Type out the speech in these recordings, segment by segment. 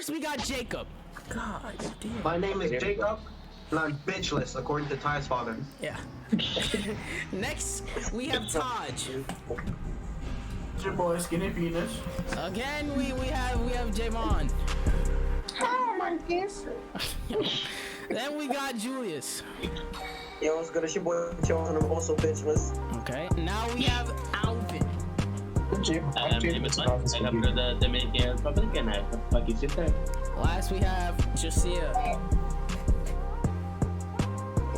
Next, we got Jacob. God damn. My name is Jacob, and I'm bitchless, according to Ty's father. Yeah. Next, we have Taj. It's your boy Skinny Penis. Again, we have Javon. Oh my goodness. Then we got Julius. Yo, what's good? It's your boy Joe, and I'm also bitchless. Okay. Now we have Alvin. I'm from the Dominican Republic and I fucking sit there. Last we have Josiah.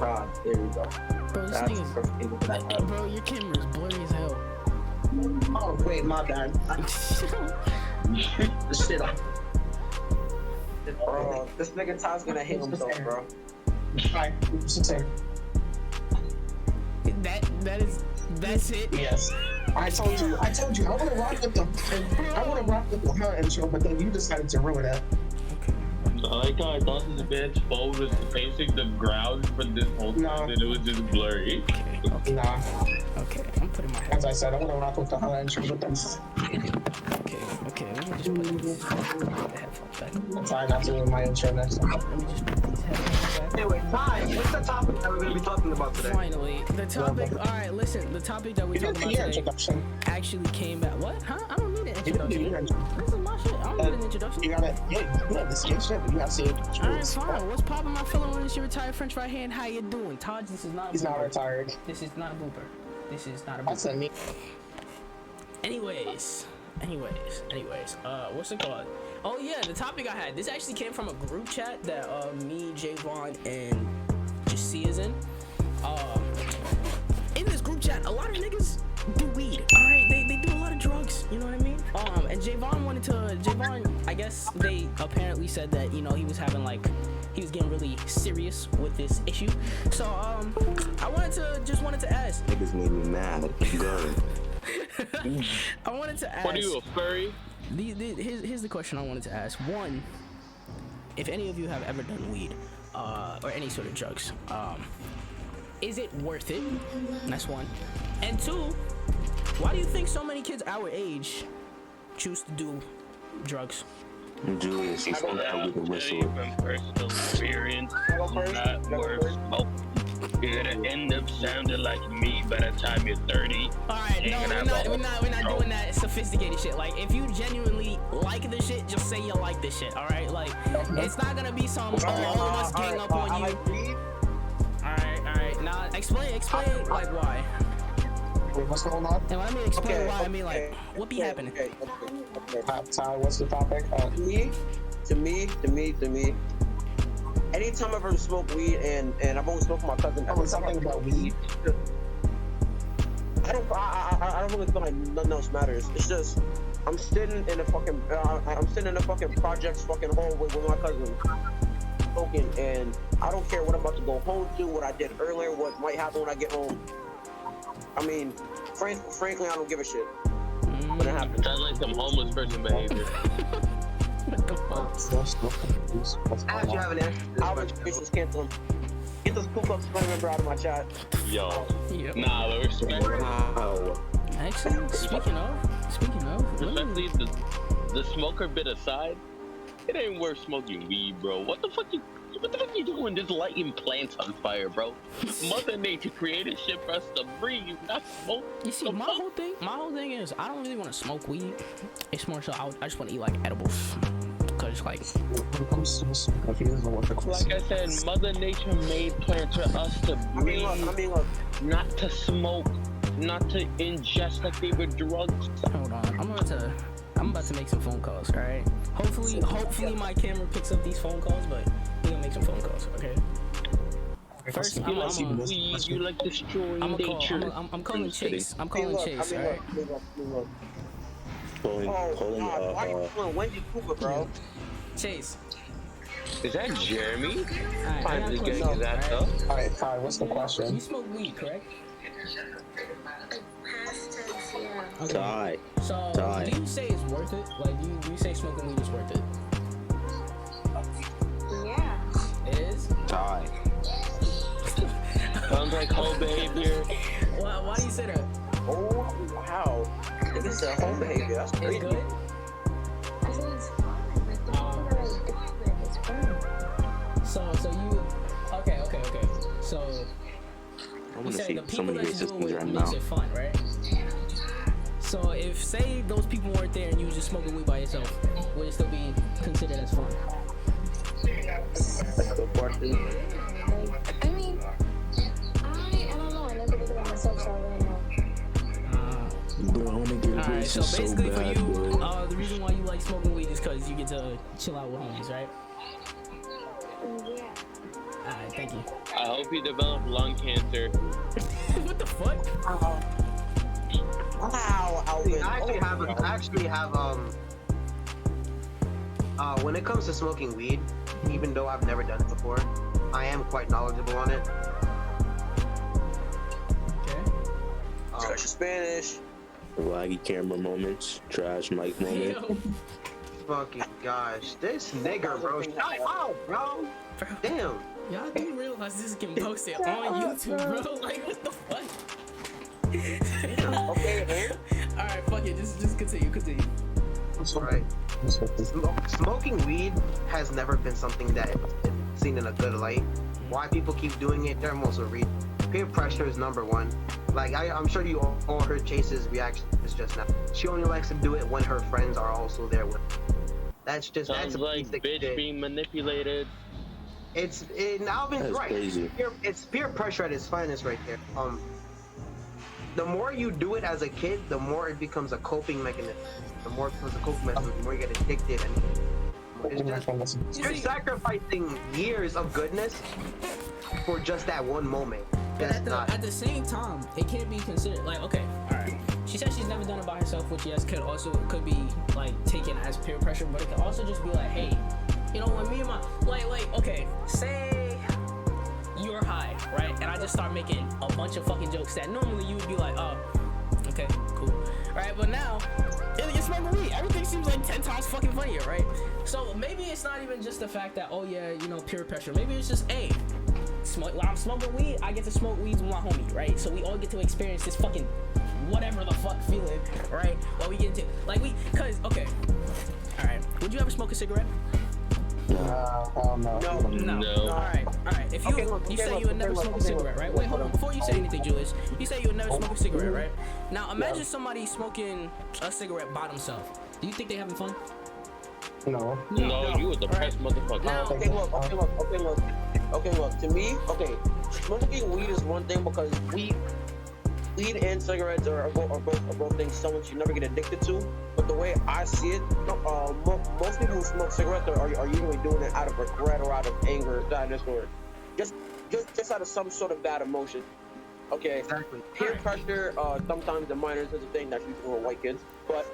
Ah, there we go. Bro, this That's nigga's... perfect. Hey, bro, your camera's blurry as hell. Oh, wait, my bad. Shit. Bro, this nigga Ty's gonna hit himself, bro. Alright, That's it. yes. I told you, I wanna rock with the her intro, but then you decided to ruin it. I like how I thought this bitch phone was facing the ground for this whole time and it was just blurry. Nah. Okay, I'm putting my As I said, I wanna rock with the her intro, but then Okay, let me just put these headphones back. I'm trying not to ruin my intro next time. Let me just put these headphones back. Anyway, Ty, what's the topic that we're gonna be talking about today? Finally, the topic. All right, listen. The topic that we're You talking did about the today introduction. actually came back. What? Huh? I don't need an You didn't do introduction. your This is my shit. I don't need an introduction. You gotta, you have the skate shit, but you have to say it. All right, fine. What's poppin', my fellow when it's your retired French right hand? How you doing, Taj? This is not. A He's blooper. not retired. This is not a blooper. This is not a That's blooper. a me. Anyways, what's it called? Oh yeah, the topic I had. This actually came from a group chat that me, Javon, and Jesse is in. In this group chat, a lot of niggas do weed. All right, they do a lot of drugs. You know what I mean? And Javon, I guess they apparently said that he was having he was getting really serious with this issue. So I wanted to ask. Niggas made me mad. Good. I wanted to ask. What are you, a furry? Here's the question I wanted to ask. One, if any of you have ever done weed or any sort of drugs, is it worth it? That's one. And two, why do you think so many kids our age choose to do drugs? Julius, he's gonna out with the whistle. From personal experience, not worth smoke. You're gonna end up sounding like me by the time you're 30. Alright, no, we're not doing that sophisticated shit. Like, if you genuinely like this shit, just say you like this shit, alright? Like, it's not gonna be some all of us gang up on you. Alright. Now, explain, like, why. Wait, what's going on? And when I mean explain why, I mean, like, what be happening? Ty, what's the topic? To me. Anytime I've ever smoked weed, and I've only smoked with my cousin. Oh, it's something about weed. I don't really feel like nothing else matters. It's just I'm sitting in a fucking projects fucking home with my cousin, smoking, and I don't care what I'm about to go home to, what I did earlier, what might happen when I get home. I mean, frankly, I don't give a shit. What happened? Sounds like some homeless person behavior. I actually have an answer to this Albert question. Facials cancel him. Get this Ku Klux Klan member out of my chat. Yo. Yep. Nah, the respect. Wow. Actually, speaking of, Especially the smoker bit aside, it ain't worth smoking weed, bro. What the fuck you doing just lighting plants on fire, bro? Mother Nature created shit for us to breathe, not smoke. you see, my whole thing is I don't really want to smoke weed. It's more so I just want to eat like edibles. Cause like, I'm so confused on what the question Like I said, Mother Nature made plants for us to breathe, Look. not to smoke, not to ingest like they were drugs. hold on, I'm about to make some phone calls. All right. Hopefully my camera picks up these phone calls, but we gonna make some phone calls. Okay. First, You like destroying nature. I'm calling Chase. I'm calling Chase. All right. Pulling, Why are you pulling Wendy Cooper, bro? Chase. Is that Jeremy? Alright, Finally I got a getting question, his ass alright? up. Alright, Ty, what's the You question? smoke weed, correct? Okay. Ty. So, Ty. do you say it's worth it? Like, do you say smoking weed is worth it? Yeah. It is? Ty. Sounds like whole behavior. Why do you say that? Oh, wow. This is a home behavior. That's It's crazy. good? I think it's fun. Like, the people that So you, okay. So I you want to said see the some people of that these you do it systems with right makes now. it fun, right? So if say those people weren't there and you was just smoking weed by yourself, would it still be considered as fun? That's a good question. I mean, I don't know. I never did it by myself, so I don't know. Bro, I want to get Alright, so racist so basically for bad, you, bro. the reason why you like smoking weed is because you get to chill out with homies, right? Yeah. Alright, thank you. I hope you develop lung cancer. What the fuck? Wow, See, Alvin. I actually have when it comes to smoking weed, even though I've never done it before, I am quite knowledgeable on it. Okay. Discussion Spanish. Laggy camera moments, trash mic moment. Yo, Fucking gosh, this nigger, bro. Shut up, bro. Damn. y'all do realize this is getting posted on YouTube, bro? Like, what the fuck? Okay, man. Alright, fuck it. Just continue. Right. Smoking weed has never been something that is seen in a good light. Why people keep doing it, they're also peer pressure is number one. Like I'm sure you all heard Chase's reaction just now. She only likes to do it when her friends are also there with her. That's Sounds a like basic bitch shit. being manipulated. Alvin's That's right. crazy. It's peer pressure at its finest right there. The more you do it as a kid, the more it becomes a coping mechanism. The more it becomes a coping mechanism, the more you get addicted, and you're sacrificing years of goodness for just that one moment. But That's not. at the same time, it can't be considered like, okay, alright. She said she's never done it by herself, which yes could be like taken as peer pressure, but it could also just be like, hey, you know, when me and my like okay, say you're high, right? And I just start making a bunch of fucking jokes that normally you would be like, oh, okay, cool. Alright, but now you're smoking weed. Everything seems like 10 times fucking funnier, right? So maybe it's not even just the fact that, oh yeah, you know, peer pressure. Maybe it's just, hey, while I'm smoking weed, I get to smoke weeds with my homie, right? So we all get to experience this fucking whatever the fuck feeling, right? While we get into cause okay, all right. Would you ever smoke a cigarette? No. No. No. All right. If you you say you would never smoke a cigarette, right? Wait, hold on. Before you say anything, Julius, you say you would never smoke a cigarette, right? Now imagine somebody smoking a cigarette by themselves. Do you think they having fun? No. No, you a depressed motherfucker. Now, Okay, look. To me, smoking weed is one thing because weed and cigarettes are both things someone should never get addicted to. But the way I see it, most people who smoke cigarettes are usually doing it out of regret or out of anger, or just out of some sort of bad emotion. Okay. Exactly. Peer pressure, sometimes the minors is a thing that's usually for white kids, but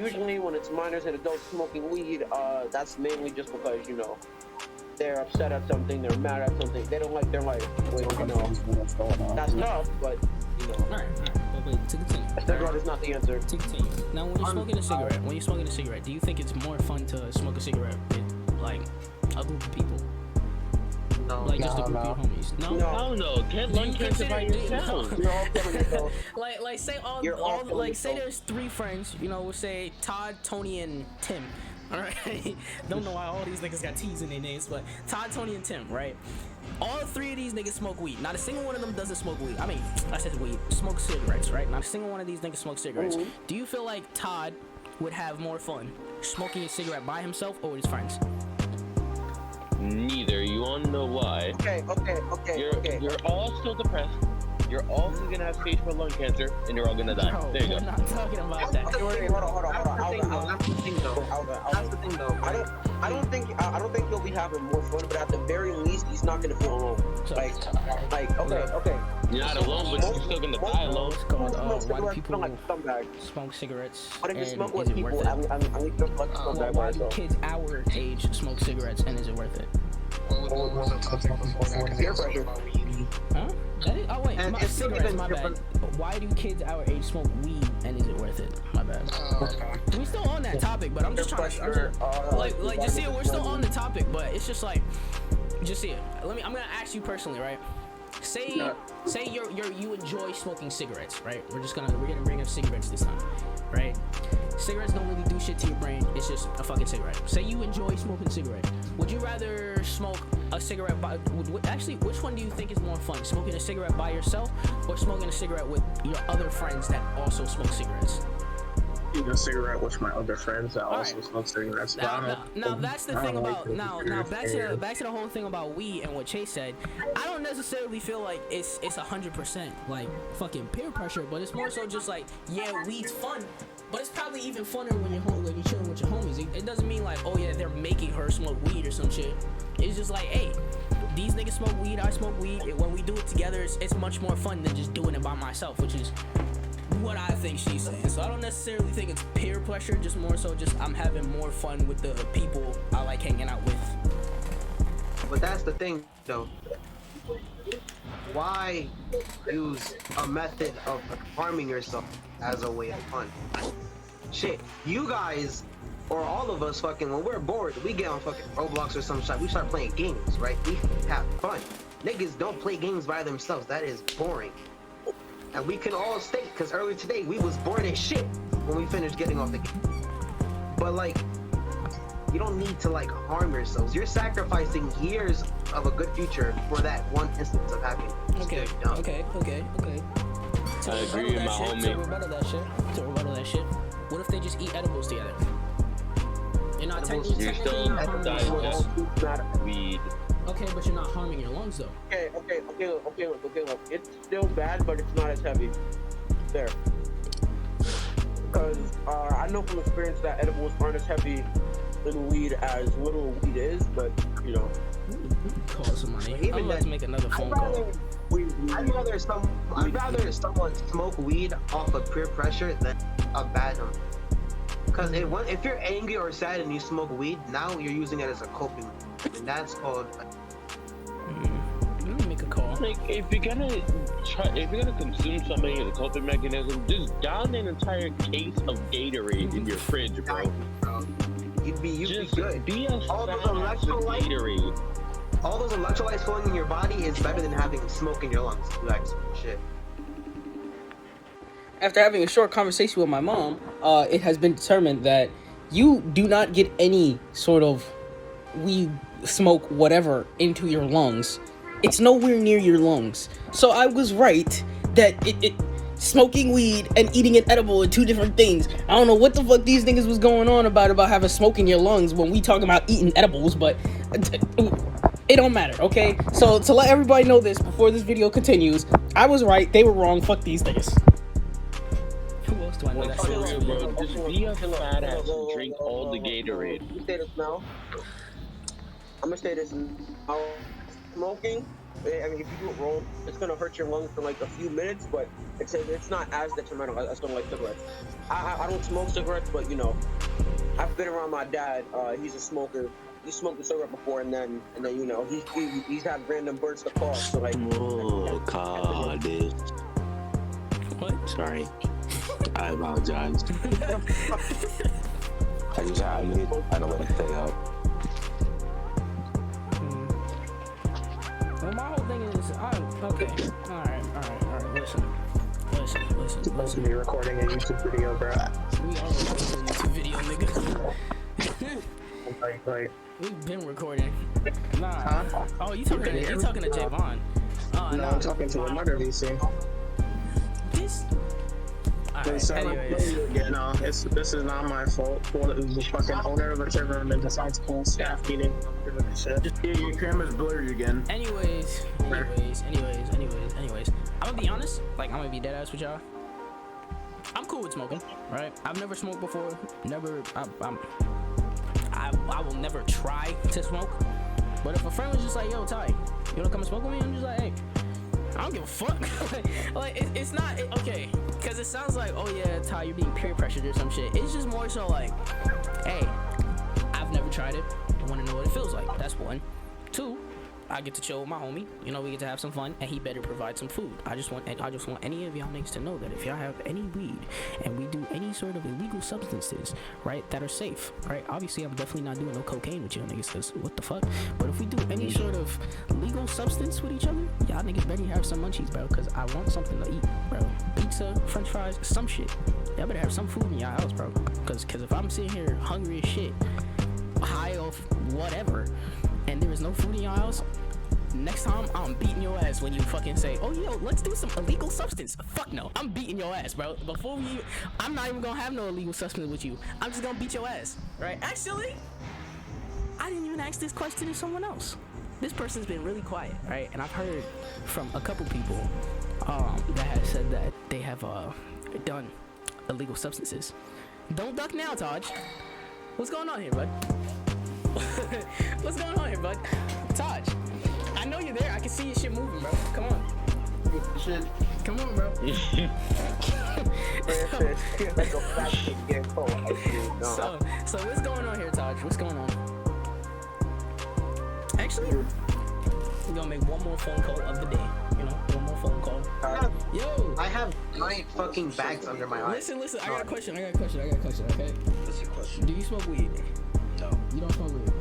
usually when it's minors and adults smoking weed, that's mainly just because, you know, they're upset at something, they're mad at something, they don't like their life. Wait, you know, that's tough, but, you know, all right. Wait, to continue. a cigarette is not the answer. To continue. Now, when you're smoking a cigarette, do you think it's more fun to smoke a cigarette with like a group of people? No. Like just a group of your homies? No. No. I don't know. Get Do lung you cancer by consider- yourself. You're all killing yourself. Like say You're all killing like say yourself. there's 3 friends, you know, we'll say Todd, Tony, and Tim. Alright. Don't know why all these niggas got T's in their names, but Todd, Tony, and Tim, right? All 3 of these niggas smoke weed. Not a single one of them doesn't smoke weed. I mean, I said weed. Smoke cigarettes, right? Not a single one of these niggas smoke cigarettes. Mhm. Do you feel like Todd would have more fun smoking a cigarette by himself or with his friends? Neither. You wanna know why? Okay. You're all still depressed. You're all still gonna have stage 4 lung cancer, and you're all gonna die. Bro, There you we're go. not talking about that. Hold on. That's the thing though. That's the thing though. I don't think he'll be having more fun, but at the very least, he's not gonna feel alone. Okay. You're not alone, but you're still gonna die alone. It's called Smoke why do cigarettes people like scumbags. smoke cigarettes But if you and smoke is with it people, worth it? at least you're like a Well, scumbag by why do yourself. kids our age smoke cigarettes and is it worth it? Peer pressure. Huh? That is, oh wait, And my it's not cigarettes, even my bad. different. Why do kids our age smoke weed and is it worth it? My bad. We still on that topic, but I'm just trying to like just see it. We're still on the topic, but it's just like just see it. I'm gonna ask you personally, right? Say you enjoy smoking cigarettes, right? We're gonna bring up cigarettes this time, right? cigarettes don't really do shit to your brain. It's just a fucking cigarette. Say you enjoy smoking a cigarette. Would you rather smoke a cigarette by... Actually, which one do you think is more fun? Smoking a cigarette by yourself or smoking a cigarette with your other friends that also smoke cigarettes? Eating a cigarette with my other friends that also smoke cigarettes. Now that's the thing about now back to the whole thing about weed and what Chase said. I don't necessarily feel like it's 100% like fucking peer pressure, but it's more so just like, yeah, weed's fun, but it's probably even funner when you're chilling with your homies. It doesn't mean like, oh yeah, they're making her smoke weed or some shit. It's just like, hey, these niggas smoke weed, I smoke weed. When we do it together, it's much more fun than just doing it by myself, which is what I think she's saying. So I don't necessarily think it's peer pressure, just more so just I'm having more fun with the people I like hanging out with. But that's the thing, though. Why use a method of harming yourself as a way of fun? Shit, you guys, or all of us fucking, when we're bored, we get on fucking Roblox or some shit, we start playing games, right? We have fun. Niggas don't play games by themselves, that is boring. And we can all state, because earlier today, we was bored as shit when we finished getting off the game. But like, you don't need to like harm yourselves. You're sacrificing years of a good future for that one instance of having. Okay. I agree with my homie. To rebuttal that shit. What if they just eat edibles together? You're not technically digest weed. Okay, but you're not harming your lungs though. Okay, look. It's still bad, but it's not as heavy. There. Because I know from experience that edibles aren't as heavy in weed as little weed is, but you know. Call somebody. I'm about to make another phone call. I'd rather someone smoke weed off of peer pressure than a bad one. Because if you're angry or sad and you smoke weed, now you're using it as a coping, and that's called. Let me make a call. Like, if you're gonna consume something as a coping mechanism, just down an entire case of Gatorade in your fridge, bro. You'd be good. Be a all those electrolytes, all those electrolytes flowing in your body is better than having smoke in your lungs. Like shit. After having a short conversation with my mom, it has been determined that you do not get any sort of weed, smoke, whatever into your lungs. It's nowhere near your lungs. So I was right that smoking weed and eating an edible are two different things. I don't know what the fuck these niggas was going on about having smoke in your lungs when we talking about eating edibles, but it don't matter, okay? So to let everybody know this before this video continues, I was right, they were wrong, fuck these niggas. Who else do I know that's real, bro? Just be a fat ass and drink all the Gatorade. I'm gonna say this now. Smoking, I mean, if you do it wrong, it's gonna hurt your lungs for like a few minutes, but it's not as detrimental as something like cigarettes. I don't smoke cigarettes, but you know, I've been around my dad. He's a smoker. He smoked a cigarette before, and then you know, he's had random bursts of cough. So like, oh God, dude. What? Sorry, I apologize. I just had to let it stay up. Well, my whole thing is, okay, all right, listen. You're recording a YouTube video, bro. We are recording a YouTube video, nigga. Like, we've been recording. Nah. Huh? Oh, you talking to Javon. No, I'm talking to another VC. This... This is not my fault. The fucking owner of the server and then decides to call staff meeting. Your camera's blurry again. Anyways. I'm gonna be honest. Like, I'm gonna be dead ass with y'all. I'm cool with smoking, right? I've never smoked before. I will never try to smoke. But if a friend was just like, yo, Ty, you wanna come and smoke with me? I'm just like, hey, I don't give a fuck. Like, it's not, okay. Because it sounds like, oh yeah, Ty, you're being peer pressured or some shit. It's just more so like, hey, I've never tried it. I want to know what it feels like. That's one. Two, I get to chill with my homie. You know, we get to have some fun, and he better provide some food. I just want any of y'all niggas to know that if y'all have any weed and we do any sort of illegal substances, right, that are safe, right? Obviously, I'm definitely not doing no cocaine with y'all niggas, cause what the fuck? But if we do any sort of legal substance with each other, y'all niggas better have some munchies, bro, cause I want something to eat, bro. Pizza, French fries, some shit. Y'all better have some food in y'all house, bro. Cause if I'm sitting here hungry as shit, high off whatever, and there is no food in your house, next time I'm beating your ass when you fucking say, oh yo, let's do some illegal substance. Fuck no, I'm beating your ass, bro. I'm not even gonna have no illegal substance with you. I'm just gonna beat your ass, right? Actually, I didn't even ask this question to someone else. This person's been really quiet, right? And I've heard from a couple people that have said that they have done illegal substances. Don't duck now, Taj. What's going on here, bud? What's going on here, bud? Taj, I know you're there. I can see your shit moving, bro. Come on. Shit. Come on, bro. So what's going on here, Taj? What's going on? Actually, we're gonna make one more phone call of the day. You know, one more phone call. Yo, I have 9 fucking bags under my eyes. Listen. I got a question. Okay. What's your question? Do you smoke weed? No. You don't smoke weed?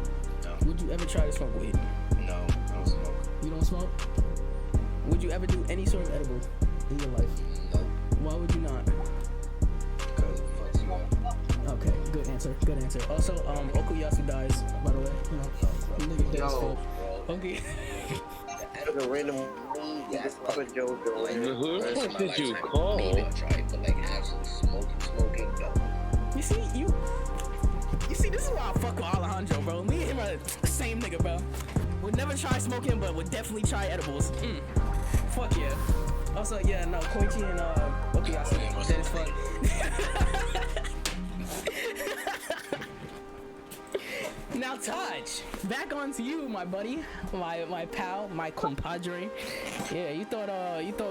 No. Would you ever try to smoke weed? No, I don't smoke. You don't smoke? Would you ever do any sort of edible in your life? No. Why would you not? Because it fucks you up. Okay, good answer. Also, Okuyasu dies, by the way. You know, nigga dead as fuck. Okay. The random That's fucking Joe. Who the fuck did you Maybe call? I'll try it, but like actually smoking, no. You see, this is why I fuck with Alejandro, bro. Me and him are the same nigga, bro. Would never try smoking, but would definitely try edibles. Fuck yeah. Also, yeah, no, Koichi and Okuyasu dead as fuck. Now, Taj, back on to you, my buddy, my pal, my compadre. Yeah, you thought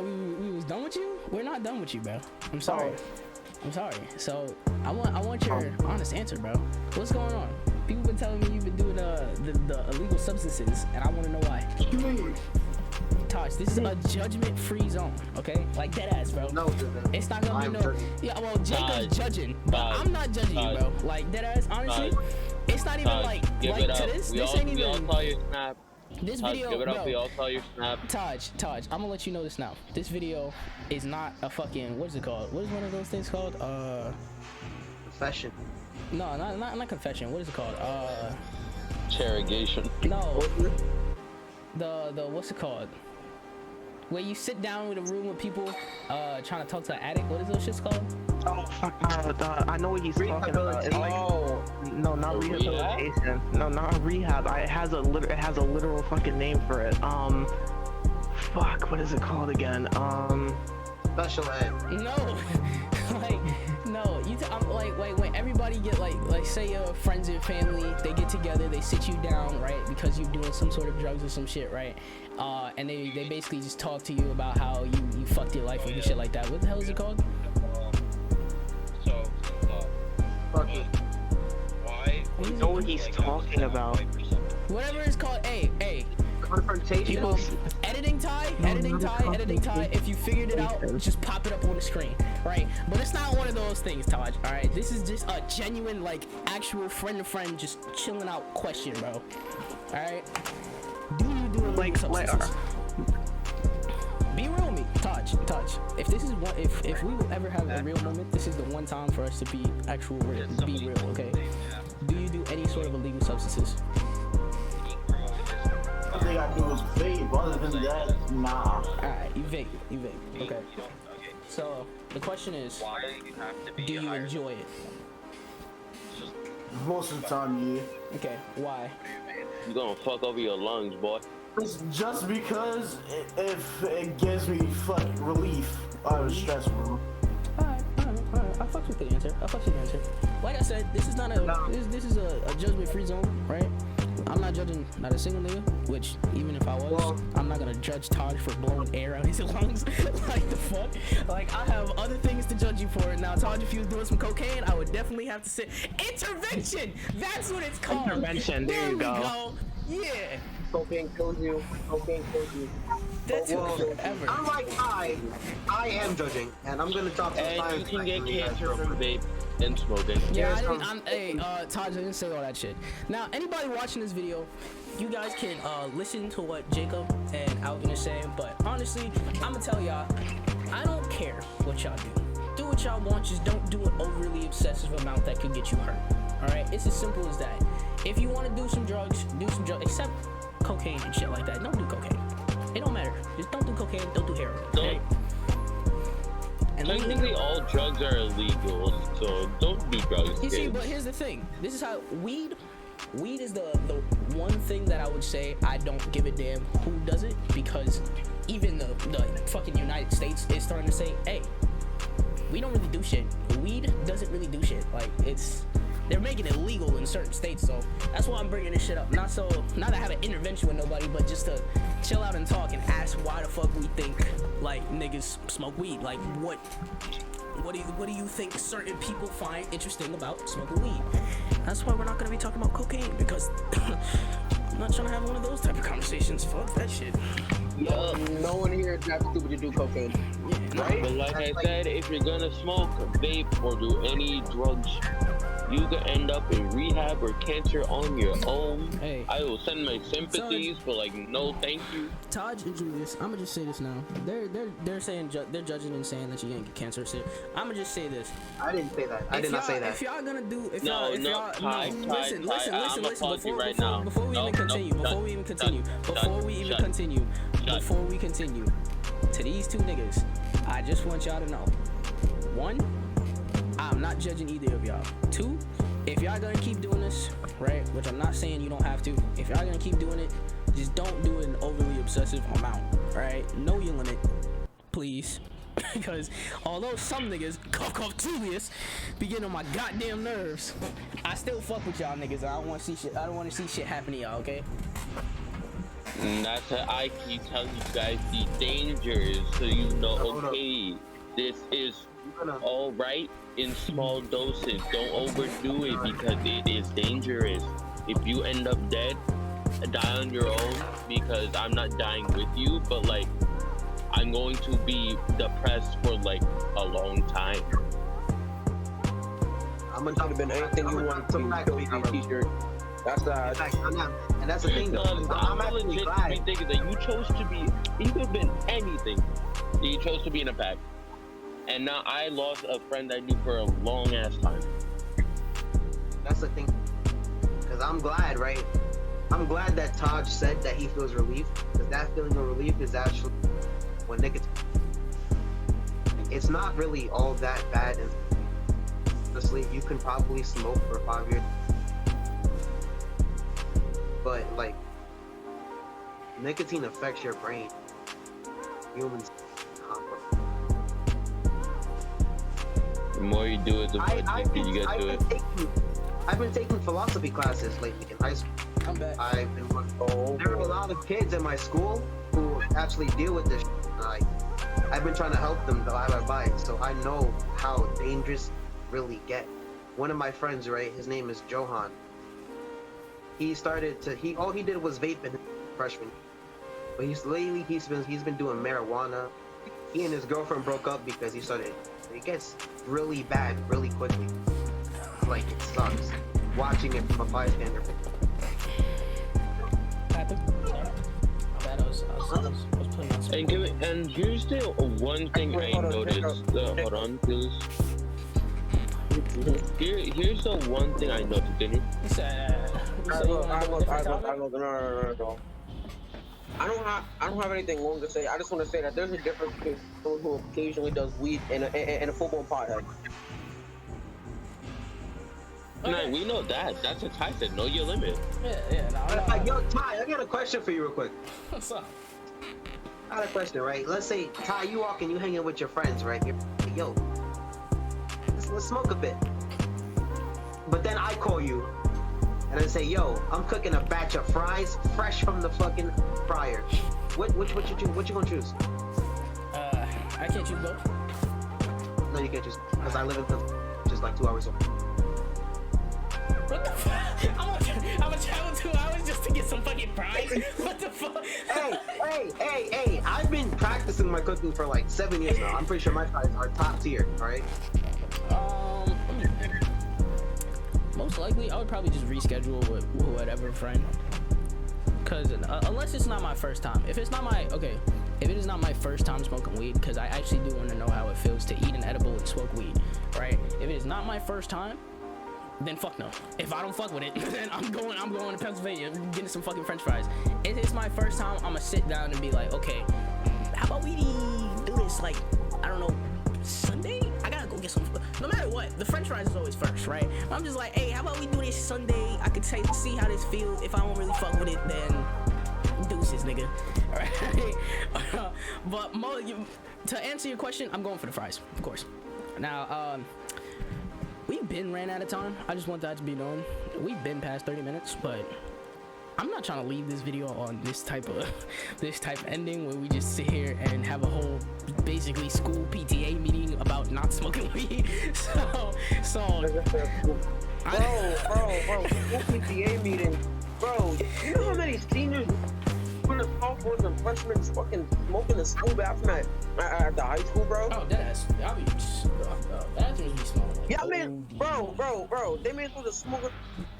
we was done with you? We're not done with you, bro. I'm sorry. So I want your honest answer, bro. What's going on? People been telling me you've been doing the illegal substances, and I want to know why. Taj, this is a judgment-free zone, okay? Like dead ass, bro. No, it's not gonna be no. judging. Yeah, well, Jacob's judging, but Taj, I'm not judging you, bro. Like dead ass, honestly, it's not even like give it to up. this. We This all, ain't we all even. saw your snap. This Taj, video, give it up. bro. We all saw your snap. Taj, I'm gonna let you know this now. This video is not a fucking, what is it called? What is one of those things called? Confession. No, not confession. What is it called? Interrogation. No. The what's it called? Where you sit down with a room with people, trying to talk to an addict. What is those shits called? Oh fuck! I know what he's talking about. It's like, no, not rehabilitation. No, not rehab. It has a literal fucking name for it. Fuck. What is it called again? Special ed. No, like no. I'm like when everybody get like say your friends and family, they get together, they sit you down, right? Because you're doing some sort of drugs or some shit, right? And they basically just talk to you about how you fucked your life and shit like that. What the hell is it called? I know what he's talking about. Whatever it's called. Hey. Confrontation. You know, editing tie. If you figured it out, just pop it up on the screen, right? But it's not one of those things, Taj. All right, this is just a genuine, like, actual friend to friend, just chilling out question, bro. All right. Do you do illegal substances? Be real with me, Taj. If this is one, if we will ever have a real moment, this is the one time for us to be be real, okay? Do you do any sort of illegal substances? All they gotta do is vape. Other than that, nah. Alright, you vape. Okay. So the question is, do you enjoy it? Most of the time, yeah. Okay, why? You gonna fuck over your lungs, boy. It's just because if it gives me relief out of stress, bro. Alright. I fucks with the answer. Like I said, this is not this is a judgment-free zone, right? I'm not judging not a single nigga, which even if I was, I'm not gonna judge Taj for blowing air out his lungs. Like the fuck? Like I have other things to judge you for. Now Taj, if you was doing some cocaine, I would definitely have to say intervention. That's what it's called. Intervention. There you go. Yeah. Cocaine kills you. Cocaine kills you. That took Well, forever. unlike I am judging, and I'm gonna drop some And you science can facts get on you guys cancer real from quick. vape and smoking. Yeah, Here's hey, Taj, I didn't say all that shit. Now, anybody watching this video, you guys can listen to what Jacob and Alvin are saying, but honestly, I'm gonna tell y'all, I don't care what y'all do. Do what y'all want, just don't do an overly obsessive amount that could get you hurt. Alright? It's as simple as that. If you want to do some drugs, except cocaine and shit like that. Don't do cocaine. It don't matter. Just don't do cocaine, don't do heroin. Okay? And Technically, all drugs are illegal, so don't do drugs. You see, kids. but here's the thing. This is how weed is the one thing that I would say I don't give a damn who does it, because even the fucking United States is starting to say, hey, we don't really do shit. Weed doesn't really do shit. Like, they're making it legal in certain states, so that's why I'm bringing this shit up. Not to have an intervention with nobody, but just to chill out and talk and ask why the fuck we think like niggas smoke weed. Like, what do you think certain people find interesting about smoking weed? That's why we're not gonna be talking about cocaine, because I'm not trying to have one of those type of conversations. Fuck that shit. No one here is that stupid to do cocaine. Yeah, right? But like I said, if you're gonna smoke, vape, or do any drugs, you could end up in rehab or cancer on your own. Hey. I will send my sympathies, but like, no, thank you. Taj and Julius, I'm gonna just say this now. They're saying they're judging and saying that you ain't get cancer. So I'm gonna just say this. I didn't say that. I did not say that. If y'all gonna do, Listen. Before we even continue, to these two niggas, I just want y'all to know. 1, I'm not judging either of y'all. 2, if y'all gonna keep doing this, right, which I'm not saying you don't have to, if y'all gonna keep doing it, just don't do it an overly obsessive amount, right? Know your limit, please. Because although some niggas, cough Julius, be getting on my goddamn nerves, I still fuck with y'all niggas. I don't want to see shit happen to y'all, okay? And that's how I keep telling you guys the dangers, so you know, okay, this is all right in small doses. Don't overdo it, because it is dangerous. If you end up dead, die on your own, because I'm not dying with you, but like, I'm going to be depressed for like a long time. I'm gonna Could have been anything you want to be t-shirt. That's and that's the thing though. I'm actually legit glad. to be thinking that you chose to be, you could have been anything. You chose to be in a pack. And now I lost a friend I knew for a long ass time. That's the thing. Because I'm glad, right? I'm glad that Taj said that he feels relief. Because that feeling of relief is actually when nicotine. It's not really all that bad. And honestly, you can probably smoke for 5 years. But like, nicotine affects your brain. Humans. The more you do it, the more addicted you get to it. I've been taking philosophy classes lately in high school. I'm back. There are a lot of kids in my school who actually deal with this. I've been trying to help them by it, so I know how dangerous really get. One of my friends, right, his name is Johan. All he did was vape in his freshman year. But he's been doing marijuana. He and his girlfriend broke up because it gets really bad really quickly. Like, it sucks watching it from a bystander. And here's the one thing I noticed. Hold on, please. Here's the one thing I noticed, Denny. I don't have anything long to say. I just want to say that there's a difference between someone who occasionally does weed and a full-blown pothead. Nah, we know that. That's what Ty said. Know your limit. Yeah. Yo, Ty, I got a question for you real quick. What's up? I got a question, right? Let's say, Ty, you walking, you hanging with your friends, right? Yo, let's smoke a bit. But then I call you, and I say, yo, I'm cooking a batch of fries fresh from the fucking fryer. What you gonna choose? I can't choose both. No, you can't choose, because I live in Philly, just like 2 hours away. What the fuck? I'm gonna travel 2 hours just to get some fucking practicing my cooking for like 7 years now. I'm pretty sure my fries are top tier. All right. Most likely, I would probably just reschedule with whatever friend. Cause unless it's not my first time. If it is not my first time smoking weed, because I actually do want to know how it feels to eat an edible and smoke weed, right? If it is not my first time, then fuck no. If I don't fuck with it, then I'm going to Pennsylvania, getting some fucking French fries. If it's my first time, I'm gonna sit down and be like, okay, how about we do this like, I don't know, Sunday? I gotta go get some. No matter what, the French fries is always first, right? I'm just like, hey, how about we do this Sunday? I could see how this feels. If I don't really fuck with it, then deuces, nigga. Alright. But to answer your question, I'm going for the fries, of course. Now, we've been ran out of time. I just want that to be known. We've been past 30 minutes, but I'm not trying to leave this video on this type of ending where we just sit here and have a whole basically school PTA meeting about not smoking weed. So bro, school PTA meeting, bro. You know how many seniors, sophomores, and freshmen fucking smoking the school bathroom at the high school, bro? Oh, that's bathrooms be smoking. Yeah, I mean, bro, they may as well just smoke in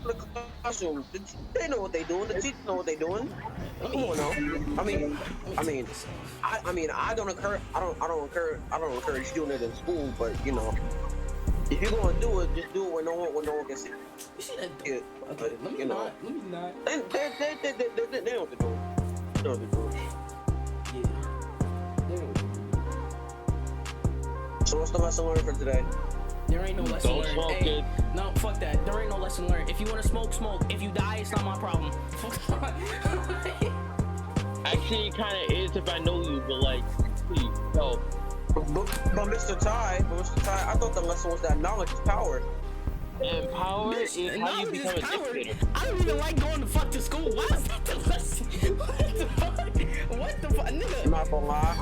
the classroom. They know what they doing. The teachers know what they doing. Come on now. I don't encourage doing it in school, but you know, if you're gonna do it, just do it when no one can see. You see that? Yeah, Okay, let me not. They know what they're doing. They know what they're doing. So what's the lesson learned for today? There ain't no lesson Don't learned. smoke Hey, it. no, fuck that. There ain't no lesson learned. If you want to smoke, smoke. If you die, it's not my problem. Actually, it kind of is if I know you, but like, please, no. But Mr. Ty, I thought the lesson was that knowledge is power. And power Bitch, is how you knowledge is become a power. dictator. I don't even like going to fuck to school. Why is that the lesson? What the fuck? What the fuck, nigga? I'm not gonna lie.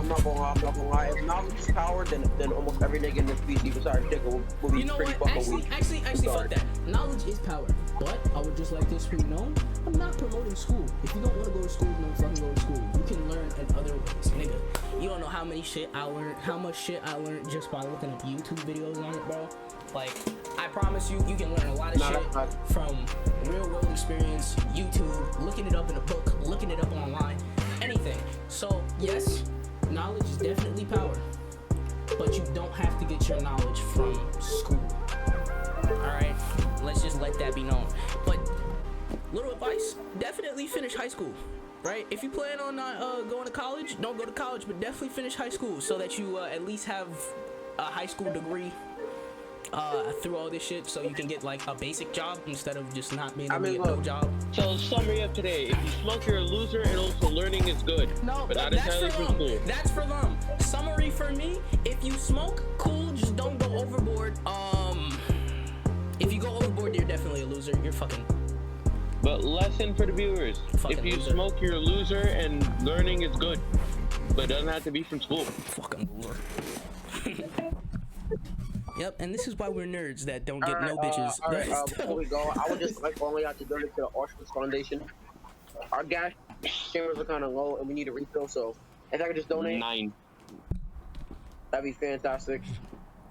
If knowledge is power, then almost every nigga in this species besides Jigga will be You know pretty what? fucking weak. Actually, fuck that. Knowledge is power. But I would just like this to be known. I'm not promoting school. If you don't want to go to school, don't fucking go to school. You can learn in other ways, nigga. You don't know how much shit I learned just by looking up YouTube videos on it, bro. Like, I promise you, you can learn a lot of shit from real world experience, YouTube, looking it up in a book, looking it up online, anything. So, yes, knowledge is definitely power, but you don't have to get your knowledge from school. Alright? Let's just let that be known. But, little advice, definitely finish high school. Right? If you plan on not going to college, don't go to college, but definitely finish high school so that you at least have a high school degree through all this shit, so you can get like a basic job instead of just not being able to get no job. So summary of today: if you smoke, you're a loser, and also learning is good. No, but not that's entirely for from them. school. That's for them. Summary for me: if you smoke, cool, just don't go overboard. If you go overboard, you're definitely a loser. You're fucking. But lesson for the viewers: if you loser. smoke, you're a loser, and learning is good, but it doesn't have to be from school. Fucking loser. Yep, and this is why we're nerds that don't get no bitches. Before we go, I would just like only have to donate to the Auschwitz Foundation. Our gas chambers are kind of low, and we need a refill. So if I could just donate, 9. that'd be fantastic.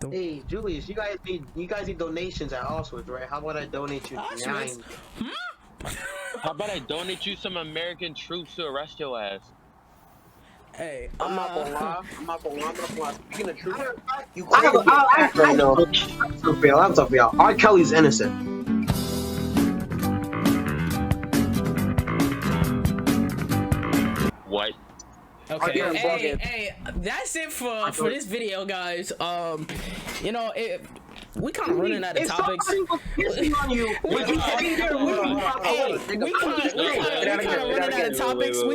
Hey, Julius, you guys need donations at Auschwitz, right? How about I donate you Auschwitz? 9? How about I donate you some American troops to arrest your ass? Hey, I'm not gonna lie. Speaking of truth, you I'm talking about R. Kelly's innocent. What? Okay, hey, that's it for this video, guys. You know, we kind of running out of topics. We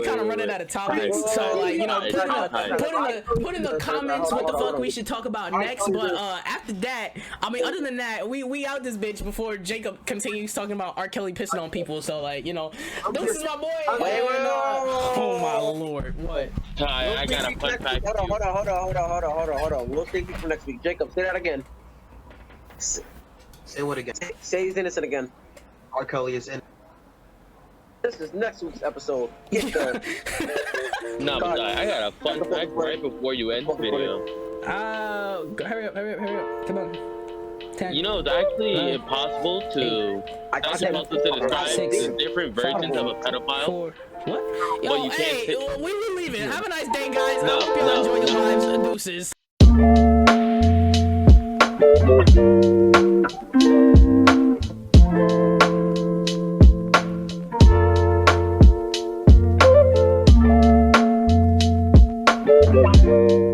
kind of running out of topics. So, like, you know, put in the comments what the fuck we should talk about next. But after that, I mean, other than that, we out this bitch before Jacob continues talking about R. Kelly pissing on people. So, like, you know, this is my boy. Oh my lord, what? I got a fun fact. Hold on. We'll take you for next week. Jacob, say that again. Say what again? Say he's innocent again. R. Kelly is innocent. This is next week's episode. Get the. Nah, but I got a fun fact right before you end the video. Hurry up. Come on. 10, You know, it's actually 9, impossible to. 8, It's impossible to describe 6, the different versions of a pedophile. 4. What? But Yo, you can't hey, fit- we will leave it. Have a nice day, guys. I No, hope y'all no. enjoy your lives. Deuces. Thank you.